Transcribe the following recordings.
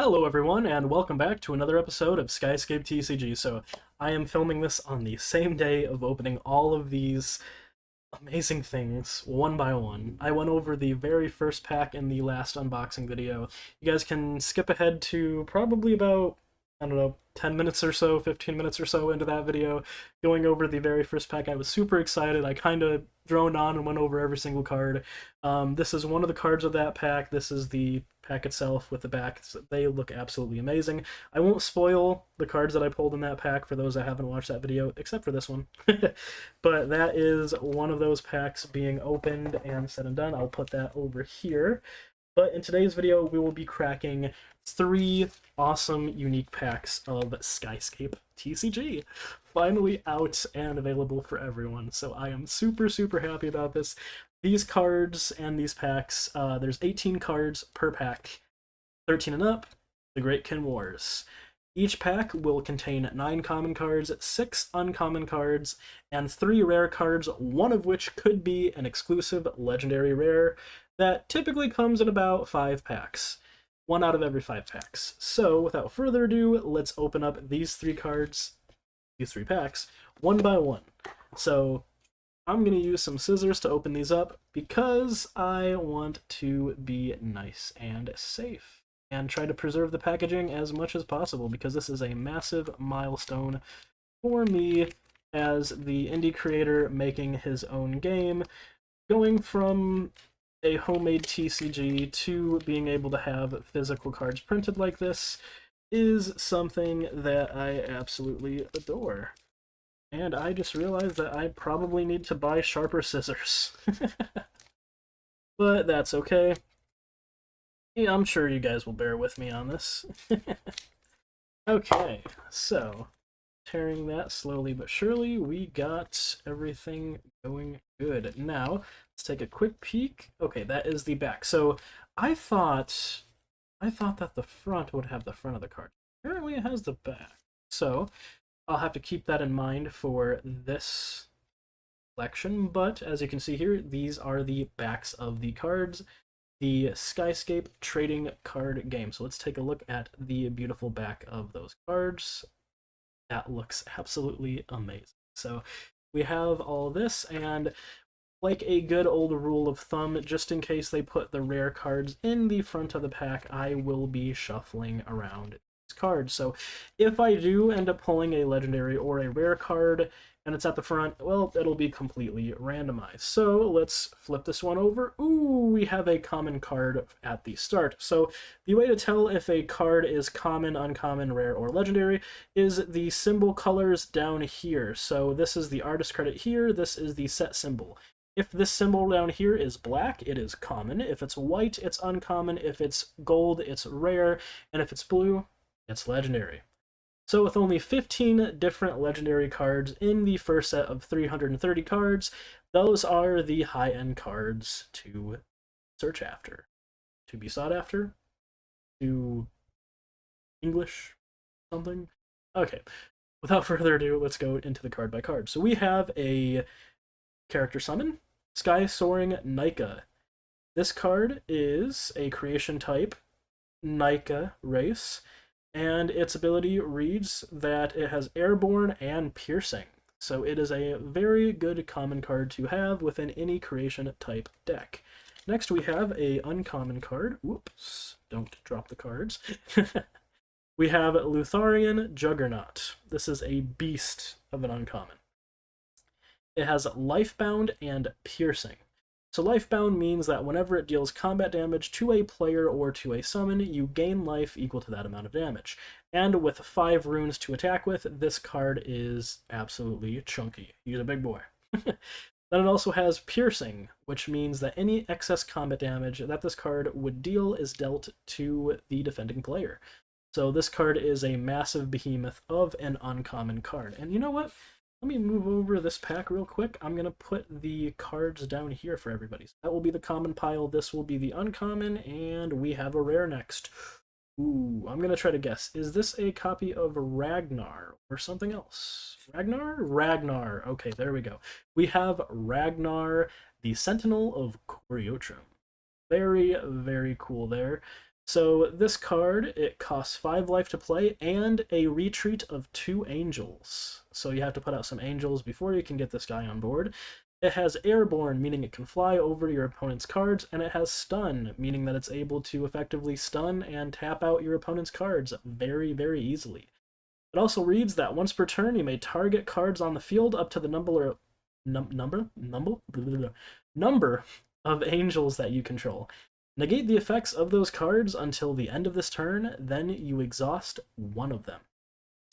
Hello everyone, and welcome back to another episode of Skyscape TCG. So, I am filming this on the same day of opening all of these amazing things, one by one. I went over the very first pack in the last unboxing video. You guys can skip ahead to probably about, I don't know, 10 minutes or so, 15 minutes or so into that video, going over the very first pack. I was super excited. I kind of droned on and went over every single card. This is one of the cards of that pack. This is the pack itself with the backs. They look absolutely amazing. I won't spoil the cards that I pulled in that pack for those that haven't watched that video, except for this one. But that is one of those packs being opened and said and done. I'll put that over here. But in today's video, we will be cracking 3 awesome unique packs of Skyscape TCG. Finally out and available for everyone. So I am super, super happy about this. These cards and these packs, there's 18 cards per pack, 13 and up, the Great Kin Wars. Each pack will contain 9 common cards, 6 uncommon cards, and 3 rare cards, one of which could be an exclusive legendary rare that typically comes in about 5 packs. 1 out of every 5 packs. So, without further ado, let's open up these 3 cards, these 3 packs, one by one. So, I'm going to use some scissors to open these up because I want to be nice and safe and try to preserve the packaging as much as possible because this is a massive milestone for me as the indie creator making his own game, going from a homemade TCG to being able to have physical cards printed like this is something that I absolutely adore. And I just realized that I probably need to buy sharper scissors. But that's okay. Yeah, I'm sure you guys will bear with me on this. Okay, so tearing that slowly but surely, we got everything going good. Now, let's take a quick peek. Okay, that is the back. So I thought that the front would have the front of the card. Apparently it has the back. So I'll have to keep that in mind for this collection, but as you can see here, these are the backs of the cards, the Skyscape trading card game. So let's take a look at the beautiful back of those cards. That looks absolutely amazing. So we have all this, and like a good old rule of thumb, just in case they put the rare cards in the front of the pack, I will be shuffling around cards. So if I do end up pulling a legendary or a rare card and it's at the front, well, it'll be completely randomized. So let's flip this one over. Ooh, we have a common card at the start. So the way to tell if a card is common, uncommon, rare, or legendary is the symbol colors down here. So this is the artist credit here, this is the set symbol. If this symbol down here is black, it is common. If it's white, it's uncommon. If it's gold, it's rare. And if it's blue, it's legendary. So with only 15 different legendary cards in the first set of 330 cards, those are the high-end cards to search after, to be sought after, to English something. Okay, without further ado, let's go into the card by card. So we have a character summon, Sky Soaring Nika. This card is a creation type, Nika race, and its ability reads that it has airborne and piercing. So it is a very good common card to have within any creation type deck. Next we have a uncommon card. Whoops, don't drop the cards. We have Lutharian Juggernaut. This is a beast of an uncommon. It has Lifebound and Piercing. So Lifebound means that whenever it deals combat damage to a player or to a summon, you gain life equal to that amount of damage. And with 5 runes to attack with, this card is absolutely chunky. He's a big boy. Then it also has Piercing, which means that any excess combat damage that this card would deal is dealt to the defending player. So this card is a massive behemoth of an uncommon card. And you know what? Let me move over this pack real quick. I'm going to put the cards down here for everybody. So that will be the common pile, this will be the uncommon, and we have a rare next. Ooh, I'm going to try to guess. Is this a copy of Ragnar or something else? Ragnar? Ragnar. Okay, there we go. We have Ragnar, the Sentinel of Coriotrum. Very, very cool there. So this card, it costs 5 life to play and a retreat of 2 angels. So you have to put out some angels before you can get this guy on board. It has airborne, meaning it can fly over your opponent's cards, and it has stun, meaning that it's able to effectively stun and tap out your opponent's cards very, very easily. It also reads that once per turn, you may target cards on the field up to the number of angels that you control. Negate the effects of those cards until the end of this turn, then you exhaust one of them.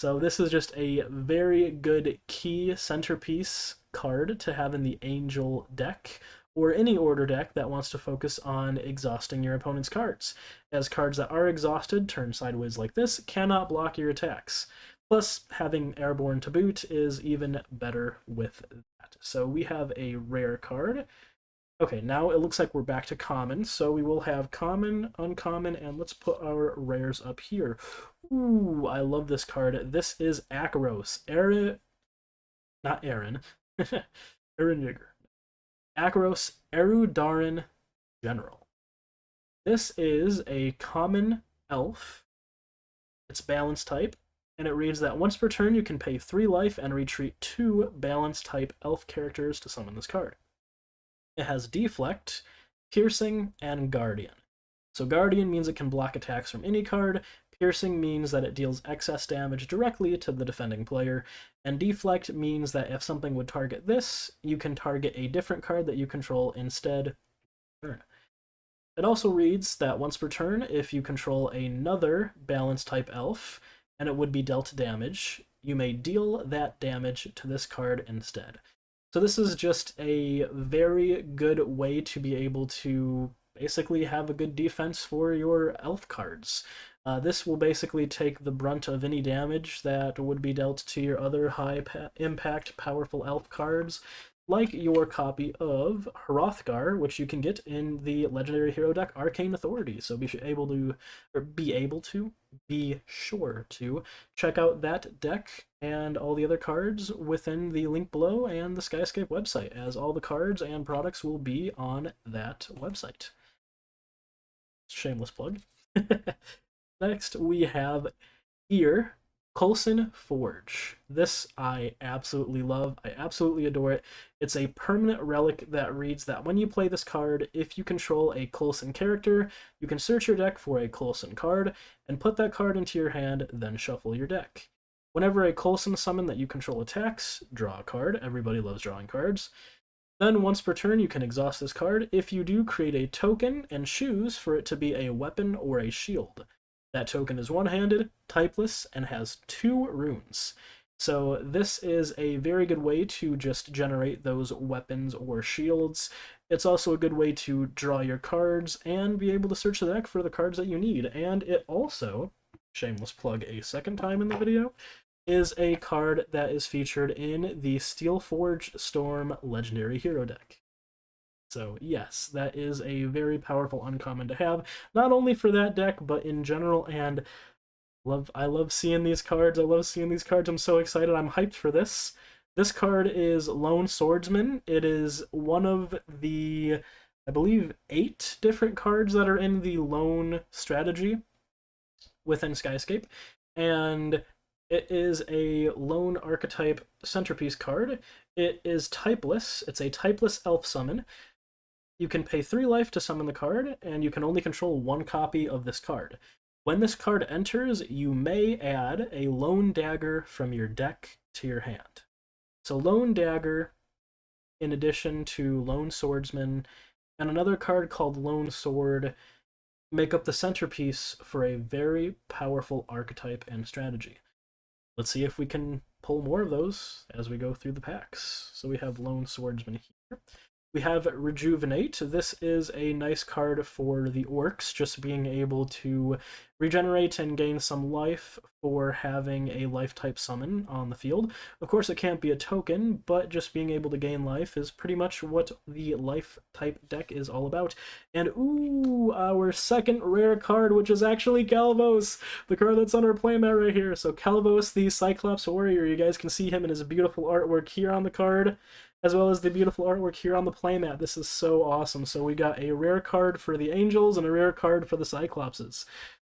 So this is just a very good key centerpiece card to have in the Angel deck, or any order deck that wants to focus on exhausting your opponent's cards, as cards that are exhausted, turn sideways like this, cannot block your attacks. Plus, having Airborne to boot is even better with that. So we have a rare card. Okay, now it looks like we're back to common, so we will have common, uncommon, and let's put our rares up here. Ooh, I love this card. This is Akaros. Not Aaron. Aaron Yeager. Akaros Erudarin General. This is a common elf. It's balance type, and it reads that once per turn you can pay 3 life and retreat 2 balance type elf characters to summon this card. It has Deflect, Piercing, and Guardian. So Guardian means it can block attacks from any card, Piercing means that it deals excess damage directly to the defending player, and Deflect means that if something would target this, you can target a different card that you control instead. It also reads that once per turn, if you control another balance type elf, and it would be dealt damage, you may deal that damage to this card instead. So this is just a very good way to be able to basically have a good defense for your elf cards. This will basically take the brunt of any damage that would be dealt to your other high impact powerful elf cards, like your copy of Hrothgar, which you can get in the Legendary Hero deck Arcane Authority. So be sure to check out that deck and all the other cards within the link below and the Skyscape website, as all the cards and products will be on that website. Shameless plug. Next, we have here Coulson Forge. This I absolutely love. I absolutely adore it. It's a permanent relic that reads that when you play this card, if you control a Coulson character, you can search your deck for a Coulson card and put that card into your hand, then shuffle your deck. Whenever a Coulson summon that you control attacks, draw a card. Everybody loves drawing cards. Then once per turn, you can exhaust this card. If you do, create a token and choose for it to be a weapon or a shield. That token is one-handed, typeless, and has 2 runes. So this is a very good way to just generate those weapons or shields. It's also a good way to draw your cards and be able to search the deck for the cards that you need. And it also, shameless plug a second time in the video, is a card that is featured in the Steelforged Storm Legendary Hero deck. So yes, that is a very powerful uncommon to have, not only for that deck, but in general, and I love seeing these cards. I'm so excited. I'm hyped for this. This card is Lone Swordsman. It is one of the, I believe, 8 different cards that are in the Lone strategy within Skyscape, and it is a Lone archetype centerpiece card. It is typeless. It's a typeless elf summon. You can pay 3 life to summon the card, and you can only control 1 copy of this card. When this card enters, you may add a Lone Dagger from your deck to your hand. So Lone Dagger, in addition to Lone Swordsman, and another card called Lone Sword, make up the centerpiece for a very powerful archetype and strategy. Let's see if we can pull more of those as we go through the packs. So we have Lone Swordsman here. We have Rejuvenate. This is a nice card for the orcs, just being able to regenerate and gain some life for having a life-type summon on the field. Of course, it can't be a token, but just being able to gain life is pretty much what the life-type deck is all about. And ooh, our second rare card, which is actually Calvos, the card that's on our playmat right here. So Calvos, the Cyclops Warrior, you guys can see him in his beautiful artwork here on the card. as well as the beautiful artwork here on the playmat. This is so awesome. So we got a rare card for the Angels and a rare card for the Cyclopses.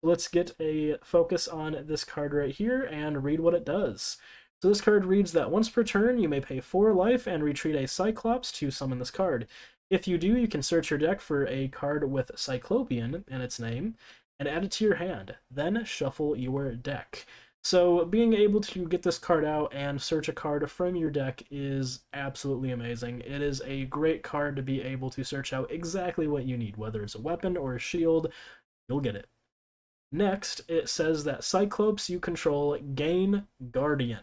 Let's get a focus on this card right here and read what it does. So this card reads that once per turn, you may pay 4 life and retreat a Cyclops to summon this card. If you do, you can search your deck for a card with Cyclopean in its name and add it to your hand. Then shuffle your deck. So being able to get this card out and search a card from your deck is absolutely amazing. It is a great card to be able to search out exactly what you need, whether it's a weapon or a shield, you'll get it. Next, it says that Cyclops you control gain Guardian.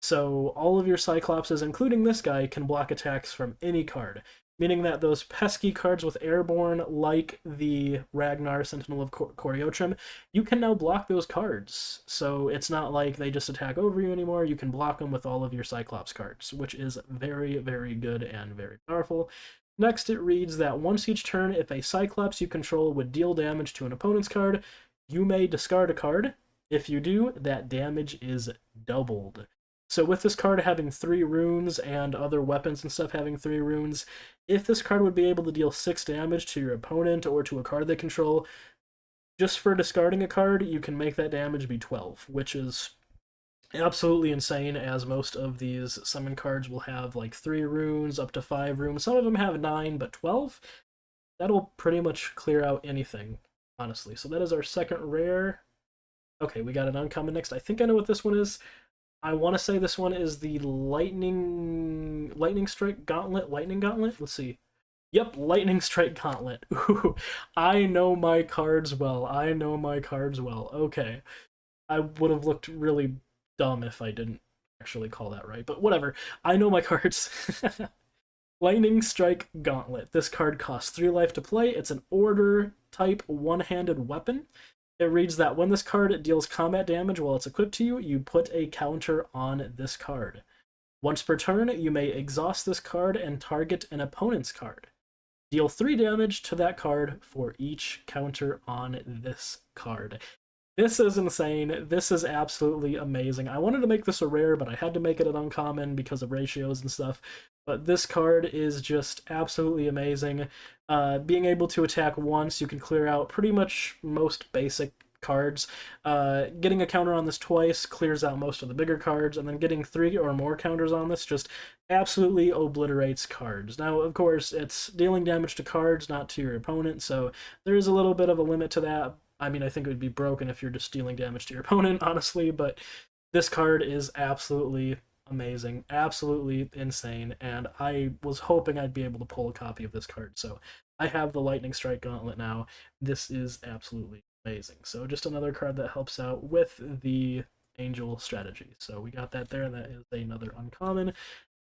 So all of your Cyclopses, including this guy, can block attacks from any card, meaning that those pesky cards with Airborne, like the Ragnar Sentinel of Coriotrim, you can now block those cards. So it's not like they just attack over you anymore. You can block them with all of your Cyclops cards, which is very, very good and very powerful. Next, it reads that once each turn, if a Cyclops you control would deal damage to an opponent's card, you may discard a card. If you do, that damage is doubled. So with this card having 3 runes and other weapons and stuff having 3 runes, if this card would be able to deal 6 damage to your opponent or to a card they control, just for discarding a card, you can make that damage be 12, which is absolutely insane, as most of these summon cards will have like 3 runes, up to 5 runes. Some of them have 9, but 12, that'll pretty much clear out anything, honestly. So that is our second rare. Okay, we got an uncommon next. I think I know what this one is. I want to say this one is the Lightning Strike Gauntlet. Lightning Gauntlet? Let's see. Yep, Lightning Strike Gauntlet. Ooh, I know my cards well. I know my cards well. Okay. I would have looked really dumb if I didn't actually call that right, but whatever. I know my cards. Lightning Strike Gauntlet. This card costs 3 life to play. It's an order type one-handed weapon. It reads that when this card deals combat damage while it's equipped to you, you put a counter on this card. Once per turn, you may exhaust this card and target an opponent's card. Deal 3 damage to that card for each counter on this card. This is insane. This is absolutely amazing. I wanted to make this a rare, but I had to make it an uncommon because of ratios and stuff. But this card is just absolutely amazing. Being able to attack once, you can clear out pretty much most basic cards. Getting a counter on this twice clears out most of the bigger cards, and then getting 3 or more counters on this just absolutely obliterates cards. Now, of course, it's dealing damage to cards, not to your opponent, so there is a little bit of a limit to that. I mean, I think it would be broken if you're just dealing damage to your opponent, honestly, but this card is absolutely amazing, absolutely insane, and I was hoping I'd be able to pull a copy of this card, so I have the Lightning Strike Gauntlet now. This is absolutely amazing. So just another card that helps out with the Angel strategy. So we got that there, and that is another uncommon.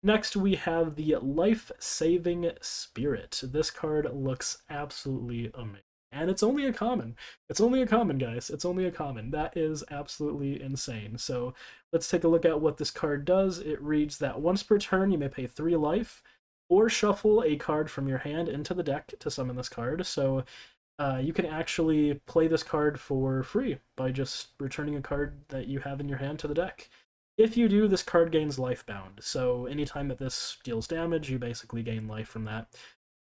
Next, we have the Life-Saving Spirit. This card looks absolutely amazing. And it's only a common. It's only a common, guys. It's only a common. That is absolutely insane. So let's take a look at what this card does. It reads that once per turn, you may pay 3 life or shuffle a card from your hand into the deck to summon this card. So you can actually play this card for free by just returning a card that you have in your hand to the deck. If you do, this card gains Lifebound. So anytime that this deals damage, you basically gain life from that.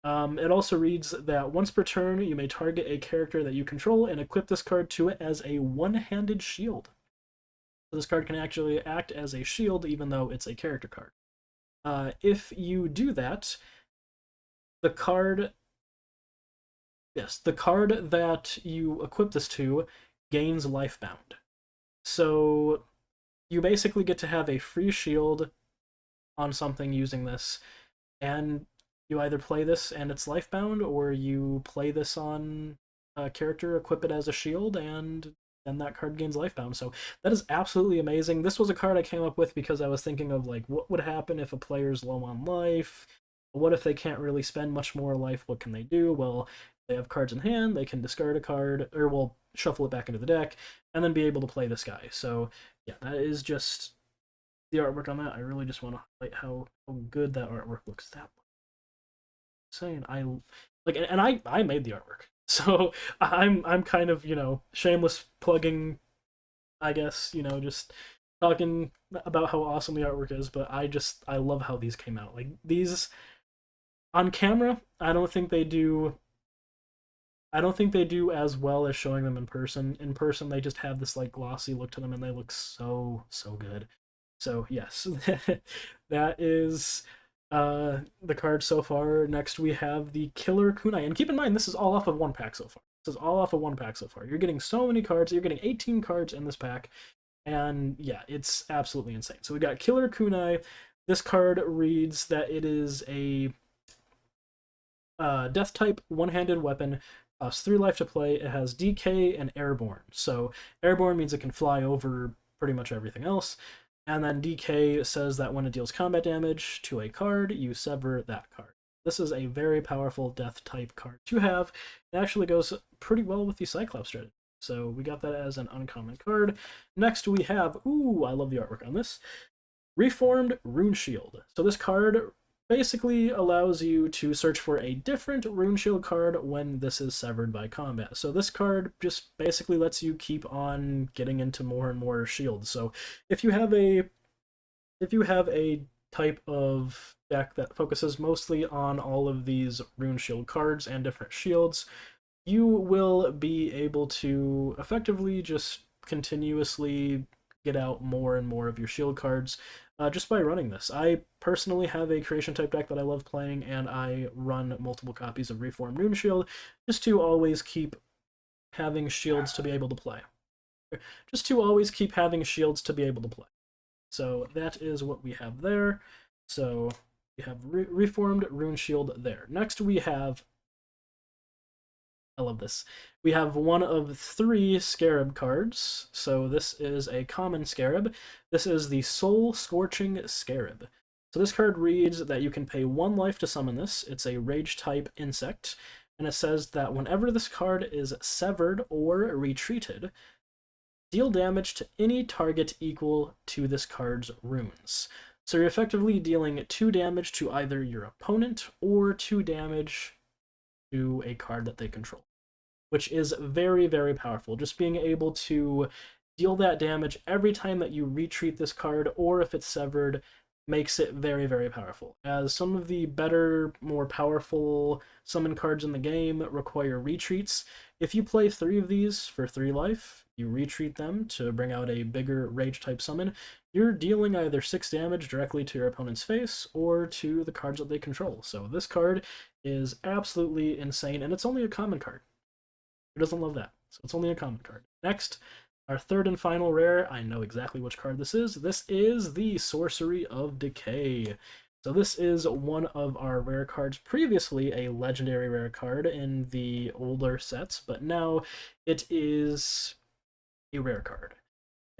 It also reads that once per turn, you may target a character that you control and equip this card to it as a one-handed shield. So this card can actually act as a shield even though it's a character card. If you do that, the card that you equip this to gains Lifebound. So you basically get to have a free shield on something using this, and you either play this and it's Lifebound, or you play this on a character, equip it as a shield, and then that card gains Lifebound. So that is absolutely amazing. This was a card I came up with because I was thinking of, like, what would happen if a player's low on life? What if they can't really spend much more life? What can they do? Well, they have cards in hand, they can discard a card, or well, shuffle it back into the deck, and then be able to play this guy. So yeah, that is just the artwork on that. I really just want to highlight how good that artwork looks. That insane. I like, and I made the artwork, so I'm kind of, shameless plugging, I guess, just talking about how awesome the artwork is, but I love how these came out. Like these on camera, I don't think they do as well as showing them in person. In person, they just have this like glossy look to them, and they look so good. So yes, that is the card so far. Next, we have the Killer Kunai, and keep in mind this is all off of one pack so far. This is all off of one pack so far. You're getting so many cards. You're getting 18 cards in this pack, and yeah, it's absolutely insane. So we got Killer Kunai. This card reads that it is a death type one-handed weapon, costs 3 life to play. It has DK and airborne. So airborne means it can fly over pretty much everything else. And then DK says that when it deals combat damage to a card, you sever that card. This is a very powerful death type card to have. It actually goes pretty well with the Cyclops strategy. So we got that as an uncommon card. Next we have, ooh, I love the artwork on this, Reformed Rune Shield. So this card basically allows you to search for a different Rune Shield card when this is severed by combat. So this card just basically lets you keep on getting into more and more shields. So if you have a type of deck that focuses mostly on all of these Rune Shield cards and different shields, you will be able to effectively just continuously get out more and more of your shield cards just by running this. I personally have a creation type deck that I love playing, and I run multiple copies of Reformed Rune Shield just to always keep having shields to be able to play. Just to always keep having shields to be able to play. So that is what we have there. So we have Reformed Rune Shield there. Next we have, I love this. We have one of 3 Scarab cards. So this is a common Scarab. This is the Soul Scorching Scarab. So this card reads that you can pay 1 life to summon this. It's a rage type insect. And it says that whenever this card is severed or retreated, deal damage to any target equal to this card's runes. So you're effectively dealing 2 damage to either your opponent or 2 damage to a card that they control, which is very, very powerful. Just being able to deal that damage every time that you retreat this card, or if it's severed, makes it very, very powerful. As some of the better, more powerful summon cards in the game require retreats, if you play 3 of these for 3 life, you retreat them to bring out a bigger rage type summon, you're dealing either 6 damage directly to your opponent's face or to the cards that they control. So this card is absolutely insane, and it's only a common card. Who doesn't love that? So it's only a common card. Next, our third and final rare. I know exactly which card this is. This is the Sorcery of Decay. So this is one of our rare cards, previously a legendary rare card in the older sets, but now it is a rare card.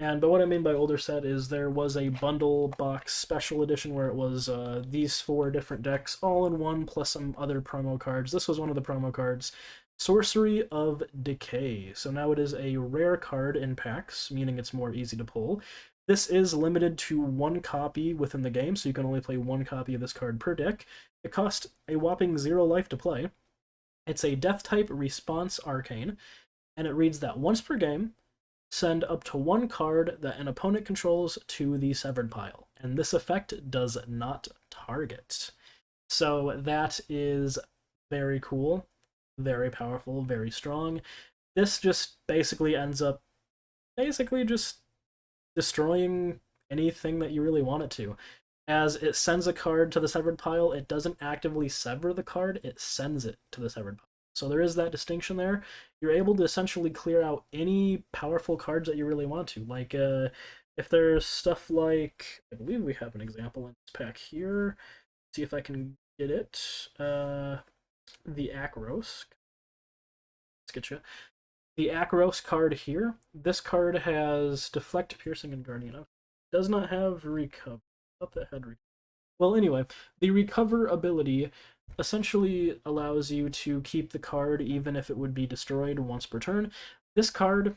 But what I mean by older set is there was a bundle box special edition where it was these 4 different decks all in one, plus some other promo cards. This was one of the promo cards. Sorcery of Decay. So now it is a rare card in packs, meaning it's more easy to pull. This is limited to 1 copy within the game, so you can only play 1 copy of this card per deck. It costs a whopping 0 life to play. It's a death type response arcane, and it reads that once per game, send up to 1 card that an opponent controls to the severed pile, and this effect does not target. So that is very cool, very powerful, very strong. This just basically ends up just destroying anything that you really want it to. As it sends a card to the severed pile, it doesn't actively sever the card, it sends it to the severed pile. So there is that distinction there. You're able to essentially clear out any powerful cards that you really want to. Like, if there's stuff like, I believe we have an example in this pack here. See if I can get it. The Akros. Let's get you. The Akros card here. This card has Deflect, Piercing, and Guardian. It does not have Recover. I thought that had Recover. Well, anyway, the Recover ability essentially allows you to keep the card even if it would be destroyed once per turn. This card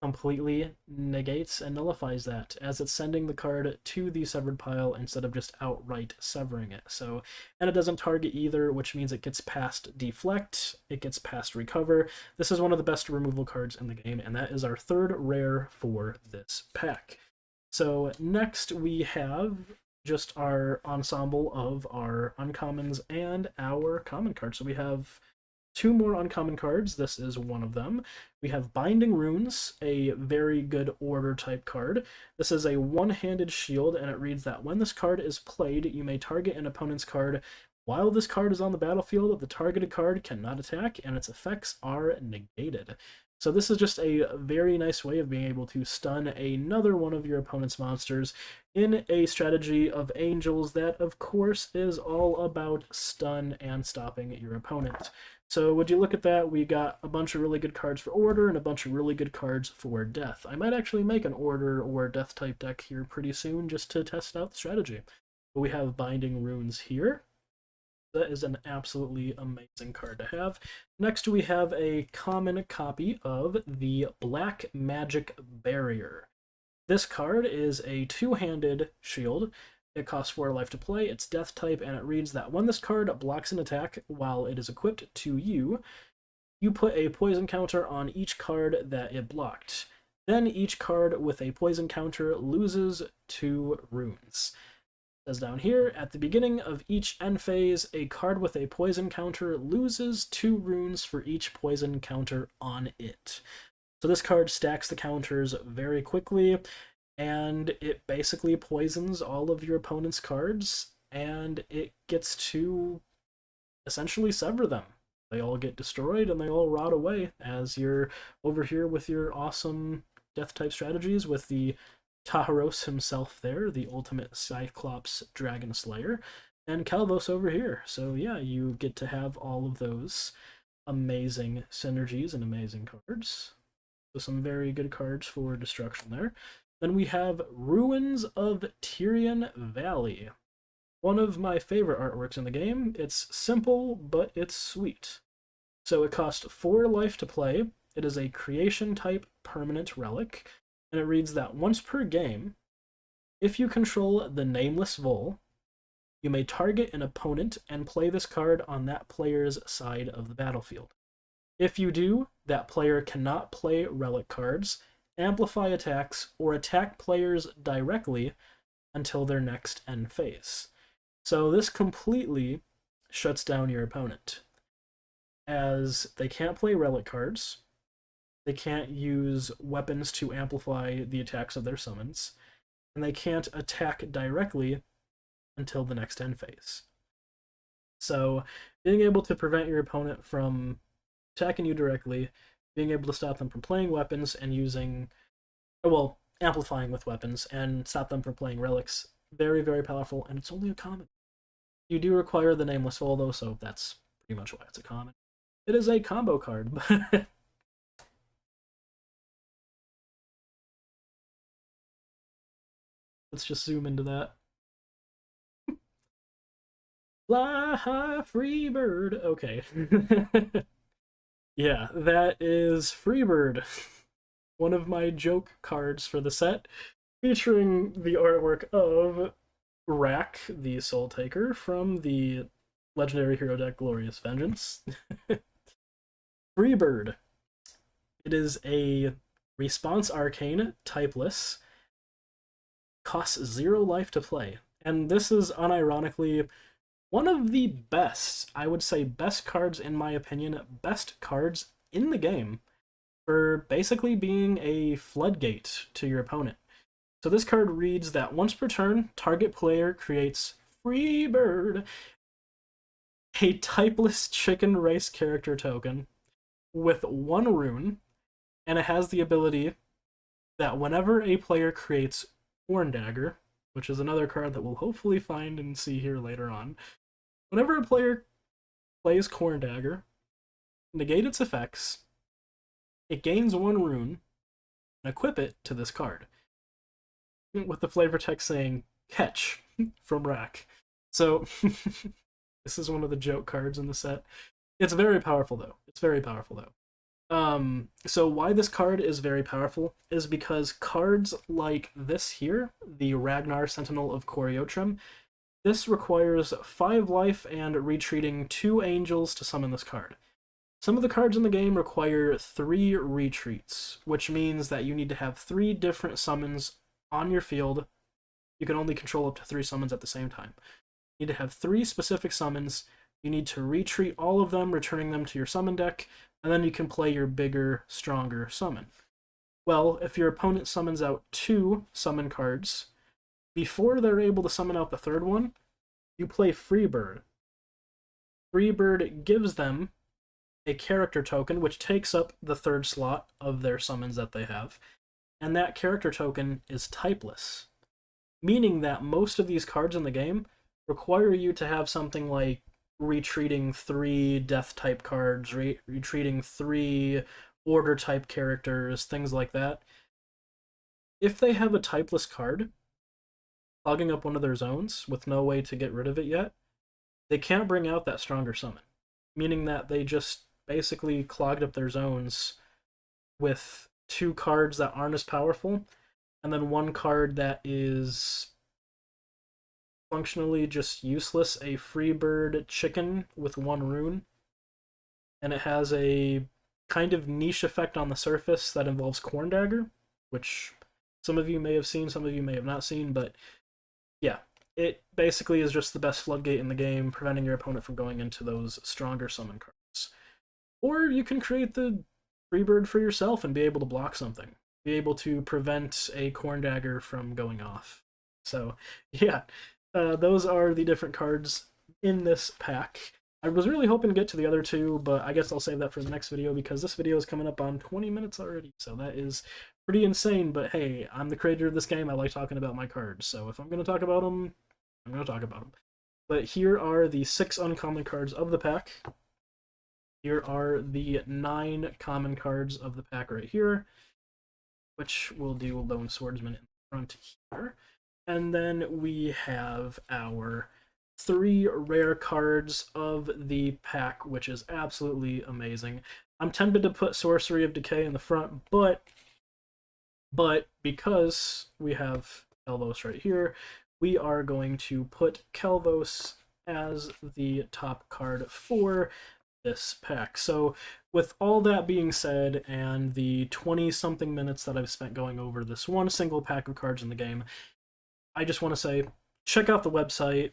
completely negates and nullifies that, as it's sending the card to the severed pile instead of just outright severing it. So, and it doesn't target either, which means it gets past Deflect, it gets past Recover. This is one of the best removal cards in the game, and that is our 3rd rare for this pack. So next we have just our ensemble of our uncommons and our common cards. So we have two more uncommon cards. This is one of them. We have Binding Runes, a very good order type card. This is a one-handed shield, and it reads that when this card is played, you may target an opponent's card. While this card is on the battlefield, the targeted card cannot attack, and its effects are negated. So this is just a very nice way of being able to stun another one of your opponent's monsters in a strategy of angels that, of course, is all about stun and stopping your opponent. So would you look at that, we got a bunch of really good cards for order and a bunch of really good cards for death. I might actually make an order or death type deck here pretty soon just to test out the strategy. But we have Binding Runes here. That is an absolutely amazing card to have. Next, we have a common copy of the Black Magic Barrier. This card is a two-handed shield. It costs 4 life to play, it's death type, and it reads that when this card blocks an attack while it is equipped to you, you put a poison counter on each card that it blocked. Then each card with a poison counter loses 2 runes. As down here, at the beginning of each end phase, a card with a poison counter loses 2 runes for each poison counter on it. So this card stacks the counters very quickly, and it basically poisons all of your opponent's cards, and it gets to essentially sever them. They all get destroyed and they all rot away as you're over here with your awesome death type strategies with the Taharos himself there, the ultimate Cyclops Dragon Slayer, and Calvos over here. So yeah, you get to have all of those amazing synergies and amazing cards. So some very good cards for destruction there. Then we have Ruins of Tyrian Valley. One of my favorite artworks in the game. It's simple, but it's sweet. So it costs 4 life to play. It is a creation type permanent relic, and it reads that once per game, if you control the Nameless Vole, you may target an opponent and play this card on that player's side of the battlefield. If you do, that player cannot play relic cards, amplify attacks, or attack players directly until their next end phase. So this completely shuts down your opponent, as they can't play relic cards, they can't use weapons to amplify the attacks of their summons, and they can't attack directly until the next end phase. So being able to prevent your opponent from attacking you directly, being able to stop them from playing weapons and using, well, amplifying with weapons and stop them from playing relics, very, very powerful, and it's only a common. You do require the Nameless Foal, though, so that's pretty much why it's a common. It is a combo card, but let's just zoom into that. Fly high, free bird. Okay. Yeah, that is Freebird, one of my joke cards for the set, featuring the artwork of Rack, the Soul Taker, from the legendary hero deck Glorious Vengeance. Freebird. It is a response arcane, typeless, costs 0 life to play. And this is unironically one of the best, I would say best cards in my opinion, best cards in the game for basically being a floodgate to your opponent. So this card reads that once per turn, target player creates Freebird, a typeless chicken race character token with 1 rune, and it has the ability that whenever a player creates Horn Dagger, which is another card that we'll hopefully find and see here later on, whenever a player plays Corn Dagger, negate its effects, it gains 1 rune, and equip it to this card. With the flavor text saying, catch, from Rack. So, this is one of the joke cards in the set. It's very powerful, though. It's very powerful, though. So why this card is very powerful is because cards like this here, the Ragnar Sentinel of Coriotrim, this requires 5 life and retreating 2 angels to summon this card. Some of the cards in the game require 3 retreats, which means that you need to have 3 different summons on your field. You can only control up to 3 summons at the same time. You need to have 3 specific summons. You need to retreat all of them, returning them to your summon deck, and then you can play your bigger, stronger summon. Well, if your opponent summons out 2 summon cards, before they're able to summon out the third one, you play Freebird. Freebird gives them a character token, which takes up the third slot of their summons that they have, and that character token is typeless, meaning that most of these cards in the game require you to have something like retreating 3 death type cards, retreating 3 order type characters, things like that. If they have a typeless card clogging up one of their zones with no way to get rid of it yet, they can't bring out that stronger summon, meaning that they just basically clogged up their zones with 2 cards that aren't as powerful, and then 1 card that is functionally just useless, a Freebird chicken with 1 rune, and it has a kind of niche effect on the surface that involves Corn Dagger, which some of you may have seen, some of you may have not seen, but yeah, it basically is just the best floodgate in the game, preventing your opponent from going into those stronger summon cards. Or you can create the Freebird for yourself and be able to block something, be able to prevent a Corn Dagger from going off. So, yeah, those are the different cards in this pack. I was really hoping to get to the other 2, but I guess I'll save that for the next video because this video is coming up on 20 minutes already, so that is pretty insane. But hey, I'm the creator of this game. I like talking about my cards, so if I'm going to talk about them, I'm going to talk about them. But here are the 6 uncommon cards of the pack. Here are the 9 common cards of the pack right here, which we'll do Lone Swordsman in front here. And then we have our 3 rare cards of the pack, which is absolutely amazing. I'm tempted to put Sorcery of Decay in the front, but because we have Kelvos right here, we are going to put Kelvos as the top card for this pack. So with all that being said, and the 20-something minutes that I've spent going over this one single pack of cards in the game, I just want to say, check out the website,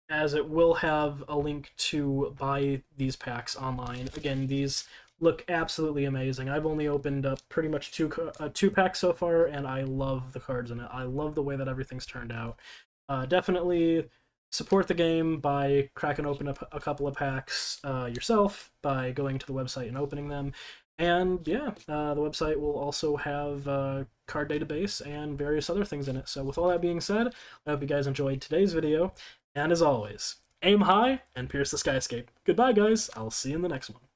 as it will have a link to buy these packs online. Again, these look absolutely amazing. I've only opened up pretty much 2 packs so far, and I love the cards in it. I love the way that everything's turned out. Definitely support the game by cracking open a couple of packs yourself, by going to the website and opening them. And yeah, the website will also have a card database and various other things in it. So with all that being said, I hope you guys enjoyed today's video. And as always, aim high and pierce the skyscape. Goodbye, guys. I'll see you in the next one.